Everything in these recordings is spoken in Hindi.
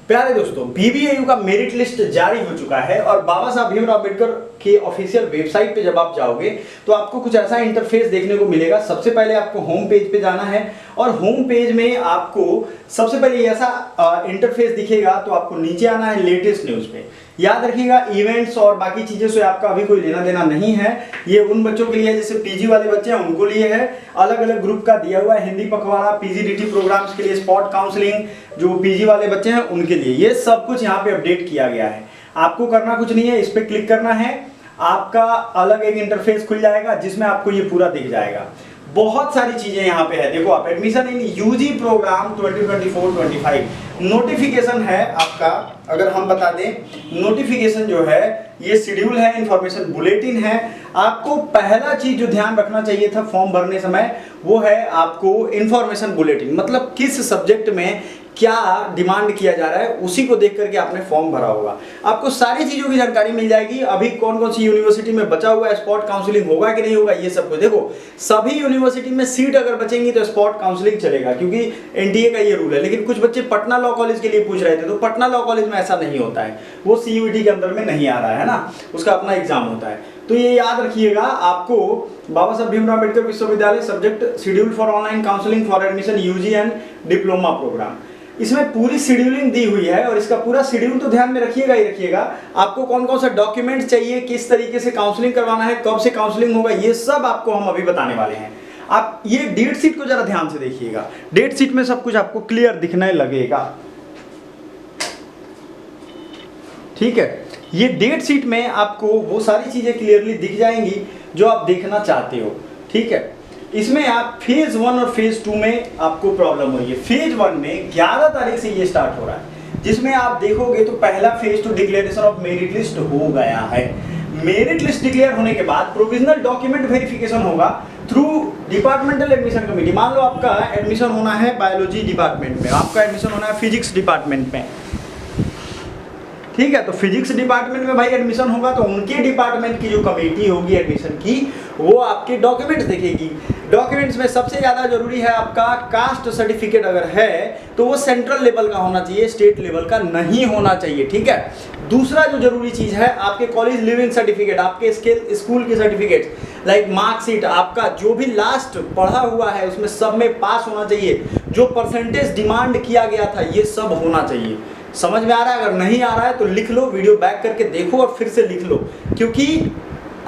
प्यारे दोस्तों, बीबीएयू का मेरिट लिस्ट जारी हो चुका है और बाबा साहब भीमराव अम्बेडकर के ऑफिशियल वेबसाइट पे जब आप जाओगे तो आपको कुछ ऐसा इंटरफेस देखने को मिलेगा। सबसे पहले आपको होम पेज पे जाना है और होम पेज में आपको सबसे पहले ऐसा इंटरफेस दिखेगा। तो आपको नीचे आना है लेटेस्ट न्यूज पे। याद रखिएगा, इवेंट्स और बाकी चीजें से आपका अभी कोई लेना देना नहीं है। ये उन बच्चों के लिए जैसे पीजी वाले बच्चे हैं उनको लिए है, अलग अलग ग्रुप का दिया हुआ है। हिंदी पखवाड़ा, पीजीडीटी प्रोग्राम्स के लिए, स्पॉट काउंसलिंग, जो पीजी वाले बच्चे हैं उनके लिए ये सब कुछ यहाँ पे अपडेट किया गया है। आपको करना कुछ नहीं है, इस पे क्लिक करना है, आपका अलग एक इंटरफेस खुल जाएगा जिसमें आपको ये पूरा दिख जाएगा। बहुत सारी चीजें यहाँ पे है। देखो आप admission in UG programme 2024-25 notification है आपका। अगर हम बता दें, नोटिफिकेशन जो है ये शेड्यूल है, इंफॉर्मेशन बुलेटिन है। आपको पहला चीज जो ध्यान रखना चाहिए था फॉर्म भरने समय, वो है आपको इंफॉर्मेशन बुलेटिन, मतलब किस सब्जेक्ट में क्या डिमांड किया जा रहा है उसी को देख करके आपने फॉर्म भरा होगा। आपको सारी चीजों की जानकारी मिल जाएगी। अभी कौन कौन सी यूनिवर्सिटी में बचा हुआ है, स्पॉट काउंसलिंग होगा कि नहीं होगा, ये सब कुछ। देखो सभी यूनिवर्सिटी में सीट अगर बचेंगी तो स्पॉट काउंसलिंग चलेगा, क्योंकि एनटीए का ये रूल है। लेकिन कुछ बच्चे पटना लॉ कॉलेज के लिए पूछ रहे थे, तो पटना लॉ कॉलेज में ऐसा नहीं होता है, वो सीयूईटी के अंदर में नहीं आ रहा है ना, उसका अपना एग्जाम होता है। तो ये याद रखिएगा, आपको बाबा साहब भीमराव अम्बेडकर विश्वविद्यालय subject schedule for online counselling for admission UG and diploma programme, इसमें पूरी शेड्यूलिंग दी हुई है। और इसका पूरा शेड्यूल तो ध्यान में रखिएगा ही रखिएगा। आपको कौन कौन सा डॉक्यूमेंट चाहिए, किस तरीके से काउंसलिंग करवाना है, कब से काउंसलिंग होगा, ये सब आपको हम अभी बताने वाले हैं। आप ये डेट शीट को जरा ध्यान से देखिएगा। डेट शीट में सब कुछ आपको क्लियर दिखने लगेगा, ठीक है। ये डेट शीट में आपको वो सारी चीजें क्लियरली दिख जाएंगी जो आप देखना चाहते हो, ठीक है। इसमें आप फेज 1 और फेज 2 में आपको प्रॉब्लम हुई है। फेज 1 में 11 तारीख से ये स्टार्ट हो रहा है, जिसमें आप देखोगे तो पहला फेज तो डिक्लेरेशन ऑफ मेरिट लिस्ट हो गया है। मेरिट लिस्ट डिक्लेयर होने के बाद प्रोविजनल डॉक्यूमेंट वेरिफिकेशन होगा थ्रू डिपार्टमेंटल एडमिशन कमेटी। मान लो आपका एडमिशन होना है बायोलॉजी डिपार्टमेंट में, आपका एडमिशन होना है फिजिक्स डिपार्टमेंट में, ठीक है। तो फिजिक्स डिपार्टमेंट में भाई एडमिशन होगा तो उनके डिपार्टमेंट की जो कमेटी होगी एडमिशन की, वो आपके डॉक्यूमेंट्स देखेगी। डॉक्यूमेंट्स में सबसे ज्यादा जरूरी है आपका कास्ट सर्टिफिकेट, अगर है तो वो सेंट्रल लेवल का होना चाहिए, स्टेट लेवल का नहीं होना चाहिए, ठीक है। दूसरा जो जरूरी चीज है, आपके कॉलेज लिविंग सर्टिफिकेट, आपके स्कूल की सर्टिफिकेट लाइक मार्कशीट, आपका जो भी लास्ट पढ़ा हुआ है उसमें सब में पास होना चाहिए। जो परसेंटेज डिमांड किया गया था ये सब होना चाहिए। समझ में आ रहा है? अगर नहीं आ रहा है तो लिख लो, वीडियो बैक करके देखो और फिर से लिख लो, क्योंकि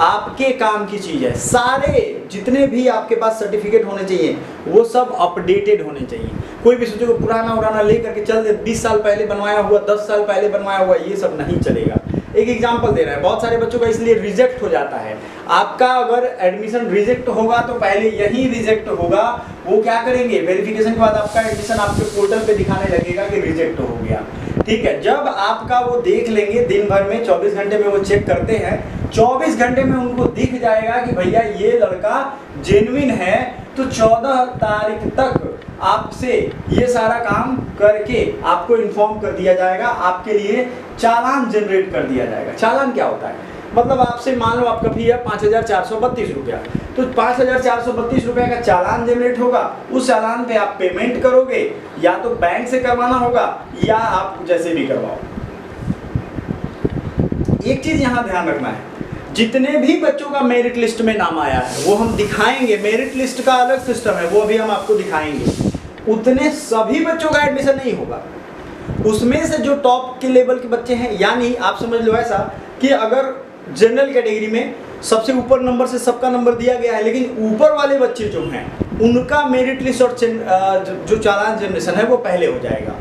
आपके काम की चीज है। सारे जितने भी आपके पास सर्टिफिकेट होने चाहिए वो सब अपडेटेड होने चाहिए। कोई भी सोचो पुराना लेकर के चल दे, 20 साल पहले बनवाया हुआ, 10 साल पहले बनवाया हुआ, ये सब नहीं चलेगा। एक एग्जांपल दे रहा है, बहुत सारे बच्चों का इसलिए रिजेक्ट हो जाता है। आपका अगर एडमिशन रिजेक्ट होगा तो पहले यही रिजेक्ट होगा। वो क्या करेंगे, वेरिफिकेशन के बाद आपका एडमिशन आपके पोर्टल पे दिखाने लगेगा कि रिजेक्ट हो गया, ठीक है। जब आपका वो देख लेंगे, दिन भर में 24 घंटे में वो चेक करते हैं, 24 घंटे में उनको दिख जाएगा कि भैया ये लड़का जेन्युइन है, तो 14 तारीख तक आपसे ये सारा काम करके आपको इन्फॉर्म कर दिया जाएगा, आपके लिए चालान जनरेट कर दिया जाएगा। चालान क्या होता है, मतलब आपसे मान लो आपका फी है 5432 रुपया, तो 5432 रुपये का चालान जनरेट होगा। उस चालान पे आप पेमेंट करोगे, या तो बैंक से करवाना होगा या आप जैसे भी करवाओ। एक चीज यहाँ ध्यान रखना है, जितने भी बच्चों का मेरिट लिस्ट में नाम आया है वो हम दिखाएंगे। मेरिट लिस्ट का अलग सिस्टम है, वो अभी हम आपको दिखाएंगे। उतने सभी बच्चों का एडमिशन नहीं होगा, उसमें से जो टॉप के लेवल के बच्चे हैं, यानी आप समझ लो ऐसा कि अगर जनरल कैटेगरी में सबसे ऊपर नंबर से सबका नंबर दिया गया है, लेकिन ऊपर वाले बच्चे जो हैं उनका मेरिट लिस्ट और जो चालान जनरेशन है वो पहले हो जाएगा,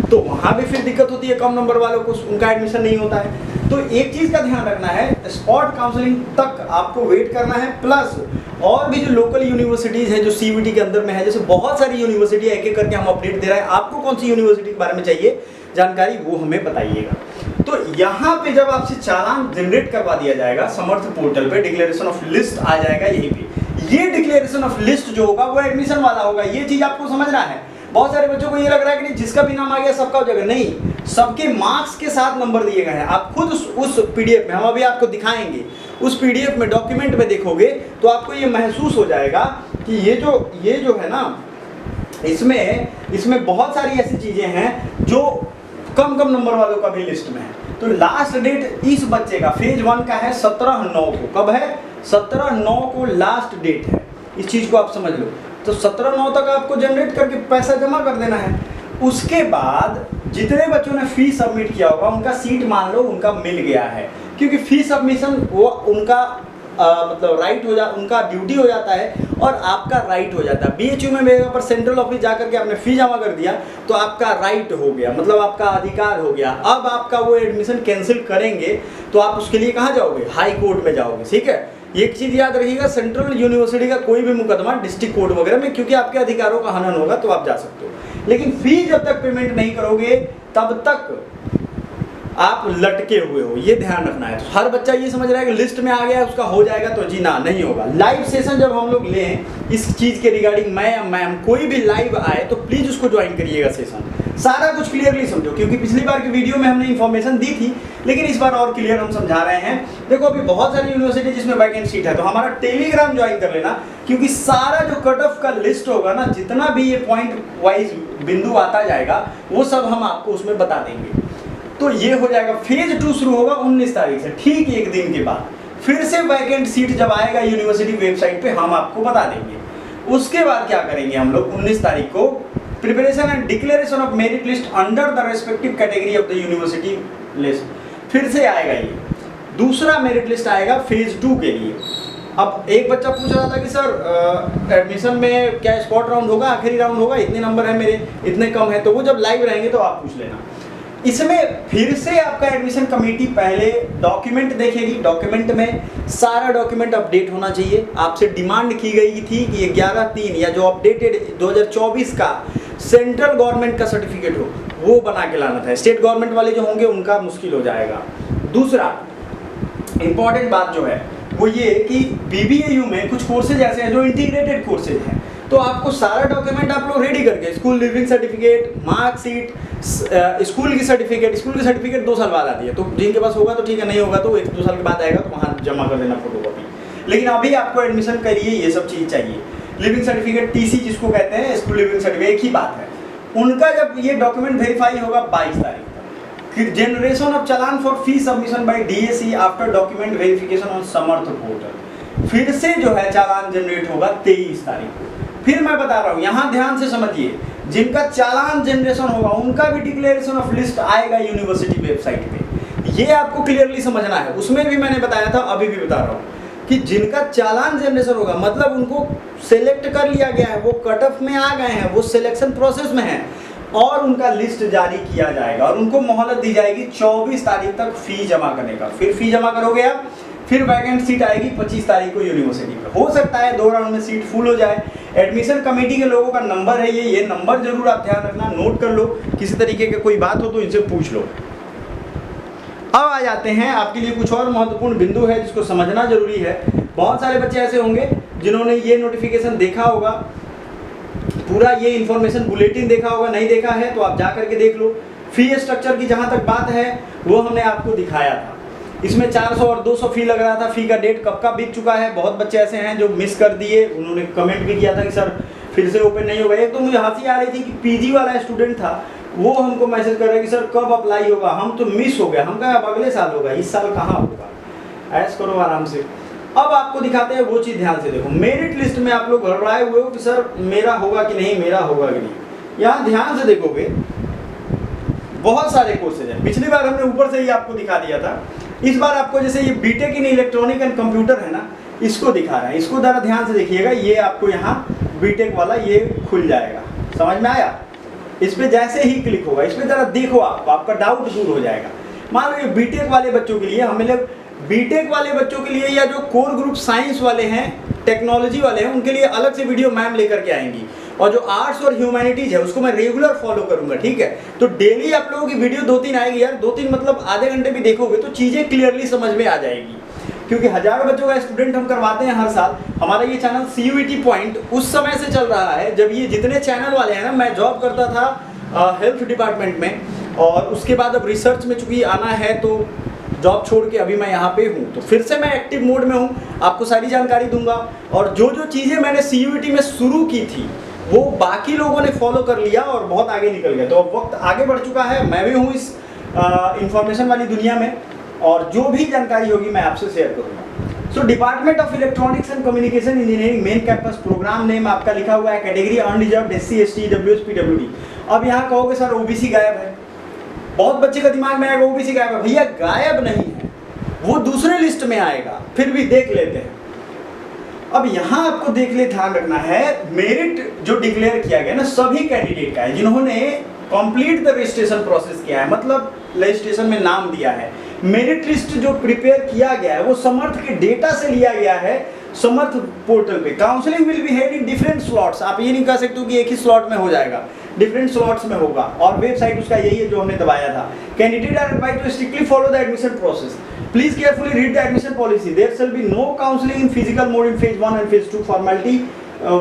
तो वहां भी फिर दिक्कत होती है। कम नंबर वालों को उनका एडमिशन नहीं होता है। तो एक चीज का ध्यान रखना है, स्पॉट काउंसलिंग तक आपको वेट करना है। प्लस और भी जो लोकल यूनिवर्सिटीज हैं जो सीयूईटी के अंदर में है, जैसे बहुत सारी यूनिवर्सिटी एक एक करके हम अपडेट दे रहे हैं। आपको कौन सी यूनिवर्सिटी के बारे में चाहिए जानकारी, वो हमें बताइएगा। तो यहाँ पे जब आपसे चालान जनरेट करवा दिया जाएगा, समर्थ पोर्टल पे डिक्लेरेशन ऑफ लिस्ट आ जाएगा। यहीं पे ये डिक्लेरेशन ऑफ लिस्ट जो होगा वो एडमिशन वाला होगा। ये चीज आपको समझना है। बहुत सारे बच्चों को ये लग रहा है कि नहीं, जिसका भी नाम आ गया सबका हो जाएगा। नहीं, सबके मार्क्स के साथ नंबर दिए गए हैं। आप खुद उस पीडीएफ में, हम अभी आपको दिखाएंगे, उस पीडीएफ में डॉक्यूमेंट में देखोगे तो आपको ये महसूस हो जाएगा कि ये जो है ना, इसमें बहुत सारी ऐसी चीजें हैं जो कम कम नंबर वालों का भी लिस्ट में है। तो लास्ट डेट इस बच्चे का फेज 1 का है 17/9 को। कब है? 17/9 को लास्ट डेट है। इस चीज़ को आप समझ लो। तो 17/9 तक आपको जनरेट करके पैसा जमा कर देना है। उसके बाद जितने बच्चों ने फी सबमिट किया होगा उनका सीट मान लो उनका मिल गया है, क्योंकि फी सबमिशन वो उनका मतलब राइट हो जा, उनका ड्यूटी हो जाता है और आपका राइट हो जाता है। बीएचयू में मेरे पर सेंट्रल ऑफिस जाकर के आपने फी जमा कर दिया तो आपका राइट हो गया, मतलब आपका अधिकार हो गया। अब आपका वो एडमिशन कैंसिल करेंगे तो आप उसके लिए कहाँ जाओगे? हाई कोर्ट में जाओगे। ठीक है, एक चीज़ याद रखिएगा, सेंट्रल यूनिवर्सिटी का कोई भी मुकदमा डिस्ट्रिक्ट कोर्ट वगैरह में, क्योंकि आपके अधिकारों का हनन होगा तो आप जा सकते हो, लेकिन फी जब तक पेमेंट नहीं करोगे तब तक आप लटके हुए हो, ये ध्यान रखना है। तो हर बच्चा ये समझ रहा है कि लिस्ट में आ गया उसका हो जाएगा, तो जी ना, नहीं होगा। लाइव सेशन जब हम लोग लें इस चीज़ के रिगार्डिंग, मैं या मैम कोई भी लाइव आए तो प्लीज़ उसको ज्वाइन करिएगा सेशन, सारा कुछ क्लियरली समझो, क्योंकि पिछली बार की वीडियो में हमने इन्फॉर्मेशन दी थी लेकिन इस बार और क्लियर हम समझा रहे हैं। देखो अभी बहुत सारी यूनिवर्सिटी जिसमें वैकेंट सीट है, तो हमारा टेलीग्राम ज्वाइन कर लेना, क्योंकि सारा जो कट ऑफ का लिस्ट होगा ना, जितना भी ये पॉइंट वाइज बिंदु आता जाएगा वो सब हम आपको उसमें बता देंगे। तो ये हो जाएगा। फेज 2 शुरू होगा 19 तारीख से, ठीक एक दिन के बाद। फिर से वैकेंट सीट जब आएगा यूनिवर्सिटी वेबसाइट पे हम आपको बता देंगे। उसके बाद क्या करेंगे हम लोग? 19 तारीख को preparation and declaration of merit list under the respective category of the university list फिर से आएगा। ये दूसरा मेरिट लिस्ट आएगा फेज 2 के लिए। अब एक बच्चा पूछ रहा था कि सर एडमिशन में क्या स्पॉट राउंड होगा, आखिरी राउंड होगा, इतने नंबर है मेरे, इतने कम है, तो वो जब लाइव रहेंगे तो आप पूछ लेना। इसमें फिर से आपका एडमिशन कमेटी पहले डॉक्यूमेंट देखेगी। डॉक्यूमेंट में सारा डॉक्यूमेंट अपडेट होना चाहिए। आपसे डिमांड की गई थी कि 11/3 या जो अपडेटेड 2024 का सेंट्रल गवर्नमेंट का सर्टिफिकेट हो वो बना के लाना था। स्टेट गवर्नमेंट वाले जो होंगे उनका मुश्किल हो जाएगा। दूसरा इंपॉर्टेंट बात जो है वो ये कि बीबीएयू में कुछ कोर्सेज ऐसे हैं जो इंटीग्रेटेड कोर्सेज हैं, तो आपको सारा डॉक्यूमेंट आप लोग रेडी करके, school leaving certificate, marksheet, school की सर्टिफिकेट 2 साल बाद आती है, तो जिनके पास होगा तो ठीक है, नहीं होगा तो 1-2 साल के बाद आएगा तो वहाँ जमा कर देना फोटोकॉपी। लेकिन अभी आपको एडमिशन के लिए ये सब चीज़ चाहिए। लिविंग सर्टिफिकेट, टीसी जिसको कहते हैं, स्कूल लिविंग सर्टिफिकेट, एक ही बात है। उनका जब ये डॉक्यूमेंट वेरीफाई होगा 22 तारीख तक। फिर जनरेशन ऑफ चालान for fee submission by DSE after document verification on Samarth portal, फिर से जो है चालान जनरेट होगा 23 तारीख को। फिर मैं बता रहा हूँ, यहाँ ध्यान से समझिए, जिनका चालान जनरेशन होगा उनका भी डिक्लेरेशन ऑफ लिस्ट आएगा यूनिवर्सिटी वेबसाइट पे। ये आपको क्लियरली समझना है। उसमें भी मैंने बताया था, अभी भी बता रहा हूँ कि जिनका चालान जनरेशन होगा मतलब उनको सेलेक्ट कर लिया गया है, वो कट ऑफ में आ गए हैं, वो सिलेक्शन प्रोसेस में है और उनका लिस्ट जारी किया जाएगा और उनको मोहलत दी जाएगी 24 तारीख तक फी जमा करने का। फिर फी जमा करोगे आप, फिर वैकेंट सीट आएगी 25 तारीख को यूनिवर्सिटी में। हो सकता है 2 राउंड में सीट फुल हो जाए। एडमिशन कमेटी के लोगों का नंबर है ये नंबर जरूर आप ध्यान रखना, नोट कर लो, किसी तरीके की कोई बात हो तो इनसे पूछ लो। अब आ जाते हैं आपके लिए कुछ और महत्वपूर्ण बिंदु है जिसको समझना जरूरी है। बहुत सारे बच्चे ऐसे होंगे जिन्होंने ये नोटिफिकेशन देखा होगा, पूरा ये इन्फॉर्मेशन बुलेटिन देखा होगा, नहीं देखा है तो आप जा करके देख लो। फी स्ट्रक्चर की जहाँ तक बात है वो हमने आपको दिखाया था। इसमें 400 और 200 फी लग रहा था। फी का डेट कब का बीत चुका है। बहुत बच्चे ऐसे हैं जो मिस कर दिए, उन्होंने कमेंट भी किया था कि सर फिर से ओपन नहीं होगा। एक तो मुझे हंसी आ रही थी कि पीजी वाला स्टूडेंट था, वो हमको मैसेज कर रहा है कि सर कब अप्लाई होगा, हम तो मिस हो गया। हम कहा अब अगले साल होगा, इस साल कहाँ होगा। ऐश करो आराम से। अब आपको दिखाते हैं वो चीज़, ध्यान से देखो। मेरिट लिस्ट में आप लोग घबराए हुए हो कि सर मेरा होगा कि नहीं, मेरा होगा कि नहीं। यहाँ ध्यान से देखोगे बहुत सारे कोर्सेज हैं। पिछली बार हमने ऊपर से ही आपको दिखा दिया था। इस बार आपको जैसे ये BTech in electronic and computer है ना, इसको दिखा रहा है। इसको ज़रा ध्यान से देखिएगा, ये आपको यहाँ बीटेक वाला ये खुल जाएगा। समझ में आया? इस पर जैसे ही क्लिक होगा, इस पर ज़रा देखो, आपका डाउट दूर हो जाएगा। मान लो ये बीटेक वाले बच्चों के लिए, हमें लोग बीटेक वाले बच्चों के लिए या जो कोर ग्रुप साइंस वाले हैं, टेक्नोलॉजी वाले हैं, उनके लिए अलग से वीडियो मैम लेकर के आएंगी। और जो आर्ट्स और ह्यूमैनिटीज है उसको मैं रेगुलर फॉलो करूंगा, ठीक है। तो डेली आप लोगों की वीडियो 2-3 आएगी यार, 2-3 मतलब आधे घंटे भी देखोगे तो चीज़ें क्लियरली समझ में आ जाएगी। क्योंकि हजारों बच्चों का स्टूडेंट हम करवाते हैं हर साल। हमारा ये चैनल CUET पॉइंट उस समय से चल रहा है जब ये जितने चैनल वाले हैं ना, मैं जॉब करता था हेल्थ डिपार्टमेंट में, और उसके बाद अब रिसर्च में चूँकि आना है तो जॉब छोड़ के अभी मैं यहाँ पे हूँ, तो फिर से मैं एक्टिव मोड में हूँ, आपको सारी जानकारी दूंगा। और जो जो चीज़ें मैंने CUET में शुरू की थी वो बाकी लोगों ने फॉलो कर लिया और बहुत आगे निकल गए। तो अब वक्त आगे बढ़ चुका है, मैं भी हूँ इस इंफॉर्मेशन वाली दुनिया में, और जो भी जानकारी होगी मैं आपसे शेयर करूँगा। So department of electronics and communication engineering main campus, programme name आपका लिखा हुआ है category unreserved SC ST EWS PWD। अब यहाँ कहोगे सर OBC गायब है, बहुत बच्चे का दिमाग में आएगा OBC गायब है। भैया गायब नहीं है, वो दूसरे लिस्ट में आएगा, फिर भी देख लेते हैं। अब यहाँ आपको देख ले ध्यान रखना है, मेरिट जो डिक्लेयर किया गया ना सभी कैंडिडेट का है जिन्होंने कंप्लीट द रजिस्ट्रेशन प्रोसेस किया है, मतलब रजिस्ट्रेशन में नाम दिया है। मेरिट लिस्ट जो प्रिपेयर किया गया है वो समर्थ के डेटा से लिया गया है, समर्थ पोर्टल पे। Counselling will be held in different slots, आप ये नहीं कह सकते हो कि एक ही स्लॉट में हो जाएगा, डिफरेंट स्लॉट्स में होगा, और वेबसाइट उसका यही है जो हमने दबाया था। Candidate are advised to strictly follow the admission process, please carefully read the admission policy, there shall be no counselling in physical mode in phase 1 and phase 2, formality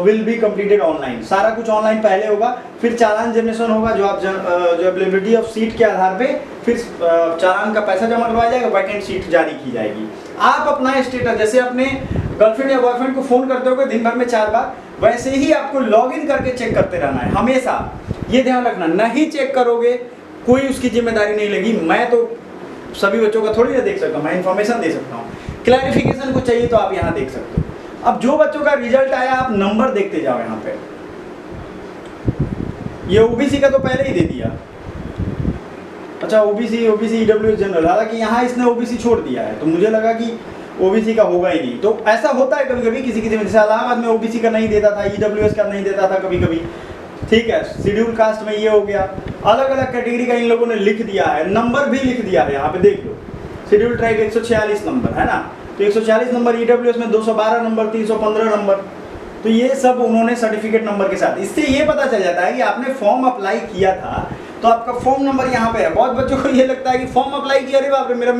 will be completed online. सारा कुछ ऑनलाइन पहले होगा, फिर चालान जनरेशन होगा जो आप जो अवेलेबिलिटी ऑफ सीट के आधार पे फिर चालान का पैसा जमा करवाया जाएगा, वैकेंट सीट जारी की जाएगी। आप अपना स्टेटस जैसे अपने गर्लफ्रेंड या बॉयफ्रेंड को फोन करते होगे दिन भर में 4 बार, वैसे ही आपको लॉगिन करके चेक करते रहना है हमेशा। ये ध्यान रखना, नहीं चेक करोगे कोई उसकी जिम्मेदारी नहीं लेगी। मैं तो सभी बच्चों का थोड़ी ना देख सकता हूँ, मैं इन्फॉर्मेशन दे सकता हूँ। क्लैरिफिकेशन को चाहिए तो आप यहाँ देख सकते हो। अब जो बच्चों का रिजल्ट आया आप नंबर देखते जाओ यहाँ पे। ये OBC का तो पहले ही दे दिया, अच्छा OBC EWS जनरल, हालांकि यहाँ इसने OBC छोड़ दिया है, तो मुझे लगा कि OBC का होगा ही नहीं। तो ऐसा होता है कभी कभी किसी किसी में, जैसे इलाहाबाद में OBC का नहीं देता था, EWS का नहीं देता था कभी कभी, ठीक है। शेड्यूल कास्ट में ये हो गया, अलग अलग कैटेगरी का इन लोगों ने लिख दिया है, नंबर भी लिख दिया है, यहाँ पे देख लो। शेड्यूल ट्राइब 146 नंबर है ना, तो 146 नंबर, EWS में 212 नंबर, 315 नंबर, तो ये सब उन्होंने सर्टिफिकेट नंबर के साथ। इससे ये पता चल जाता है कि आपने फॉर्म अप्लाई किया था तो आपका फॉर्म नंबर यहाँ पे है। बहुत बच्चों को ये लगता है कि फॉर्म अप्लाई किया, अरे बाप रे मेरा